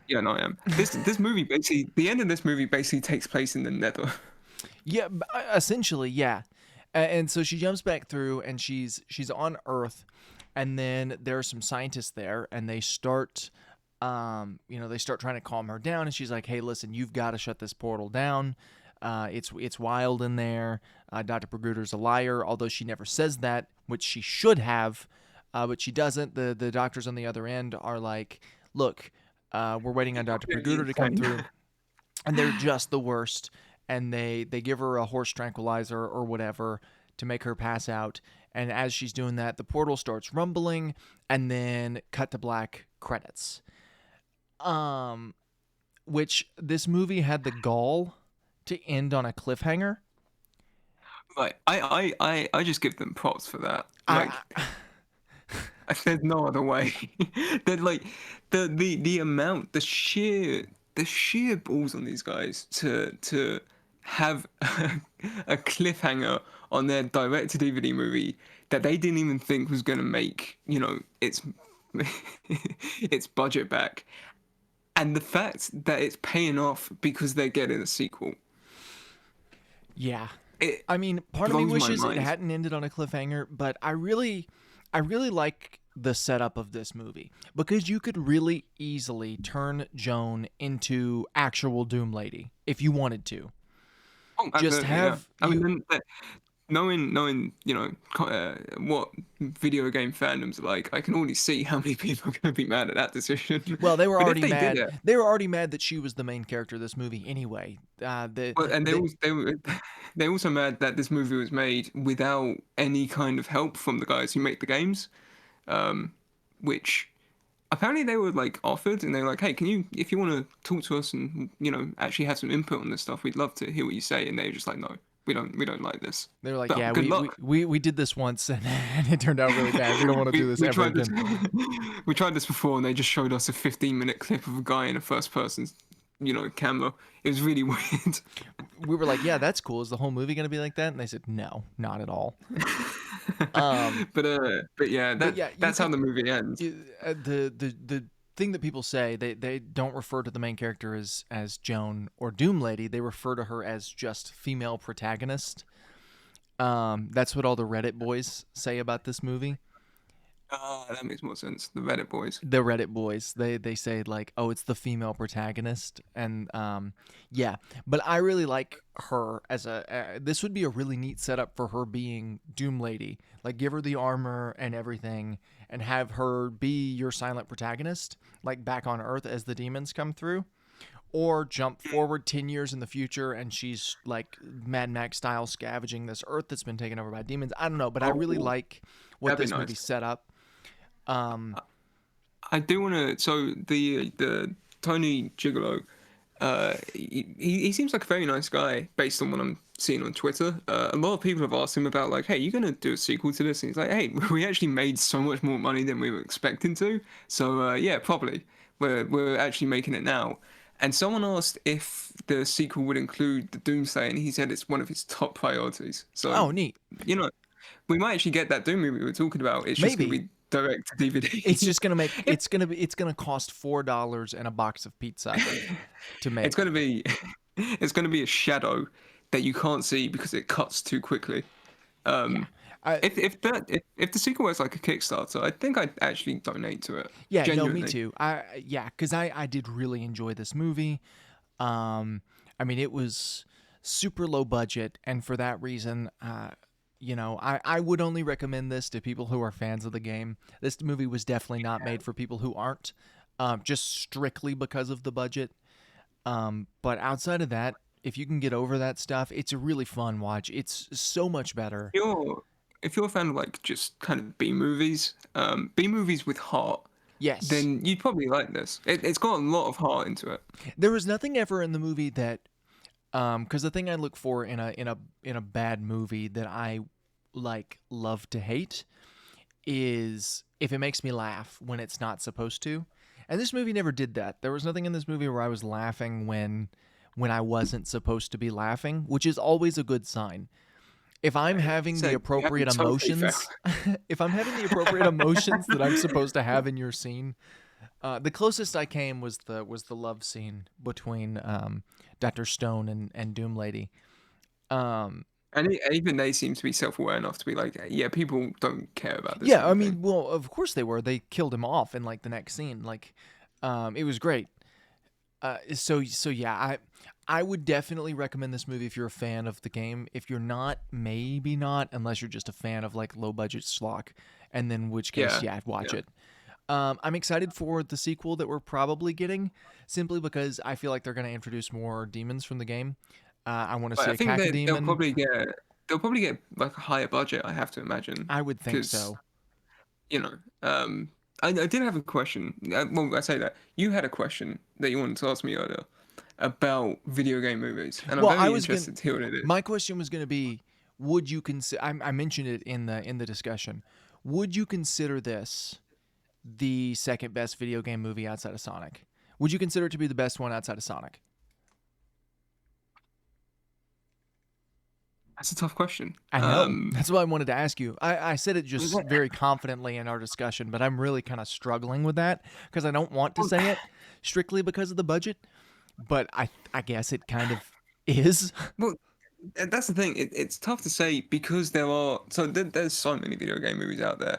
yeah, no, I am. This movie basically, the end of this movie basically takes place in the Nether. Yeah, essentially, yeah. And so she jumps back through, and she's on Earth, and then there are some scientists there, and they start, they start trying to calm her down, and she's like, "Hey, listen, you've got to shut this portal down. It's wild in there. Dr. Magruder's a liar, although she never says that, which she should have, but she doesn't. The doctors on the other end are like, look, we're waiting on Dr. Completely Magruder to come insane. through, and they're just the worst. And they give her a horse tranquilizer or whatever to make her pass out. And as she's doing that, the portal starts rumbling, and then cut to black credits. Um, which this movie had the gall to end on a cliffhanger. Like I just give them props for that. I, Like there's no other way. They're like the amount, the sheer balls on these guys to have a cliffhanger on their direct to DVD movie that they didn't even think was gonna make, its its budget back. And the fact that it's paying off because they're getting a sequel. yeah. It I mean, part of me blows my wishes it mind. hadn't ended on a cliffhanger, but I really like the setup of this movie because you could really easily turn Joan into actual Doom Lady if you wanted to. Oh, Just absolutely, yeah. have I mean, you knowing what video game fandoms are like, I can already see how many people are going to be mad at that decision. well, they were But if already they did mad. it, They were already mad that she was the main character of this movie anyway. well, and they The also they were they also mad that this movie was made without any kind of help from the guys who make the games, which apparently they were like offered, and they were like, hey, can you, if you want to talk to us and actually have some input on this stuff, we'd love to hear what you say. And they were just like, no. we don't like this. They were like, Well, yeah, good we luck. did this once and, and it turned out really bad. We don't want to do this We ever tried this again. we tried this before, and they just showed us a 15-minute clip of a guy in a first person, camera. It was really weird. We were like, yeah, that's cool. Is the whole movie going to be like that? And they said, no, not at all. Um, But yeah, but yeah, you that's how can the movie ends. the thing that people say, they don't refer to the main character as Joan or Doom Lady. They refer to her as just female protagonist. That's what all the Reddit boys say about this movie. Ah, that makes more sense. The Reddit boys. The Reddit boys, they say like, oh, it's the female protagonist, and yeah. But I really like her as a. This would be a really neat setup for her being Doom Lady. Like, give her the armor and everything, and have her be your silent protagonist, like back on Earth as the demons come through. Or jump forward 10 years in the future and she's like Mad Max style scavenging this Earth that's been taken over by demons. I don't know, but I really Oh, like what that'd be this movie nice. set up. Um, I do want to. So the Tony Gigolo, he seems like a very nice guy based on what I'm seeing on Twitter. A lot of people have asked him about like, hey, you gonna do a sequel to this? And he's like, hey, we actually made so much more money than we were expecting to. So yeah, probably we're actually making it now. And someone asked if the sequel would include the Doomsday, and he said it's one of his top priorities. So oh, neat. you know, we might actually get that Doom movie we were talking about. It's just gonna Maybe be direct to it's DVD. just gonna make it's gonna cost $4 and a box of pizza to It's make. gonna be it's gonna be a shadow that you can't see because it cuts too quickly. Yeah, Um, I if the sequel was like a Kickstarter, I think I'd actually donate to it. yeah, no, me Genuinely. too. Yeah, because I did really enjoy this movie. Um, I mean, it was super low budget, and for that reason, I would only recommend this to people who are fans of the game. This movie was definitely not made for people who aren't, just strictly because of the budget. But outside of that, if you can get over that stuff, it's a really fun watch. It's so much better. You're if you're a fan of like just kind of B movies with heart, Yes, then you'd probably like this. It's got a lot of heart into it. there was nothing ever in the movie that, because the thing I look for in a bad movie that I like love to hate is if it makes me laugh when it's not supposed to. And this movie never did that. There was nothing in this movie where I was laughing when I wasn't supposed to be laughing, which is always a good sign. If I'm having So the you have to be appropriate totally fair. emotions, if I'm having the appropriate emotions that I'm supposed to have in your scene, the closest I came was the love scene between Dr. Stone and Doom Lady. Um, And even they seem to be self-aware enough to be like, yeah, people don't care about this yeah, kind I of thing. mean, well, of course they were. They killed him off in like the next scene. Like, it was great. So yeah, I would definitely recommend this movie if you're a fan of the game. If you're not, maybe not, unless you're just a fan of like low budget schlock, and then in which case, Yeah, yeah, watch yeah. it. I'm excited for the sequel that we're probably getting, simply because I feel like they're going to introduce more demons from the game. I want to But see I a think that cacodemon. they'll probably get like a higher budget. I have to imagine I would think because so. you know, I did have a question. Well, I say that you had a question that you wanted to ask me earlier about video game movies, and I'm Well, I very was going. interested to hear what it is. My question was going to be, would you consider? I mentioned it in the discussion. Would you consider this the second best video game movie outside of Sonic? Would you consider it to be the best one outside of Sonic? That's a tough question. I know. That's why I wanted to ask you. I said it just Well, very confidently in our discussion, but I'm really kind of struggling with that because I don't want to say it strictly because of the budget. But I guess it kind of is. well, that's the thing. It's tough to say because there's so many video game movies out there,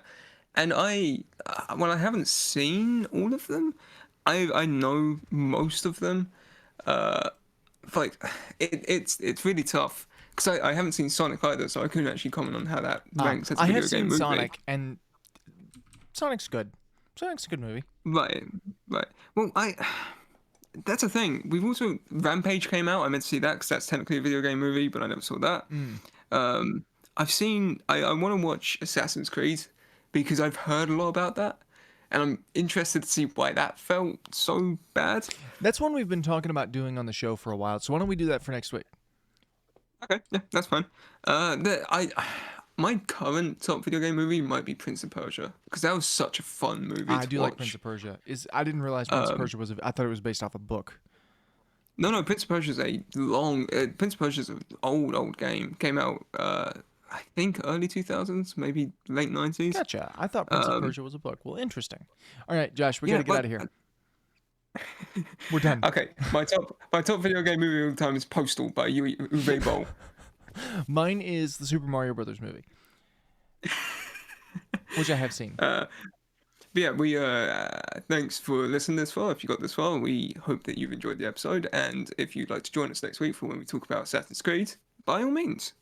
and well, I haven't seen all of them. I know most of them. Uh, like it's really tough because I haven't seen Sonic either, so I couldn't actually comment on how that ranks as a I have video game seen movie. Sonic, and Sonic's good. Sonic's a good movie. Right, right. Well, that's the thing. We've also Rampage came out. I meant to see that because that's technically a video game movie, but I never saw that. Mm. I've seen. I want to watch Assassin's Creed because I've heard a lot about that, and I'm interested to see why that felt so bad. That's one we've been talking about doing on the show for a while. So why don't we do that for next week? Okay, yeah, that's fine. My current top video game movie might be Prince of Persia because that was such a fun movie I to do like Prince watch. of Persia. Is I didn't realize Prince of Um, Persia was. I thought it was based off a book. no, Prince of Persia is a long. Prince of Persia is an old game. Came out, I think, early 2000s, maybe late 90s. Gotcha. I thought Prince of Um, Persia was a book. Well, interesting. All right, Josh, we got yeah, to get but out of here. We're done. okay. My top video game movie of all time is Postal by Uwe Boll. Mine is the Super Mario Brothers movie, which I have seen. Uh, But yeah, we thanks for listening this far. If you got this far, we hope that you've enjoyed the episode. And if you'd like to join us next week for when we talk about Assassin's Creed, by all means.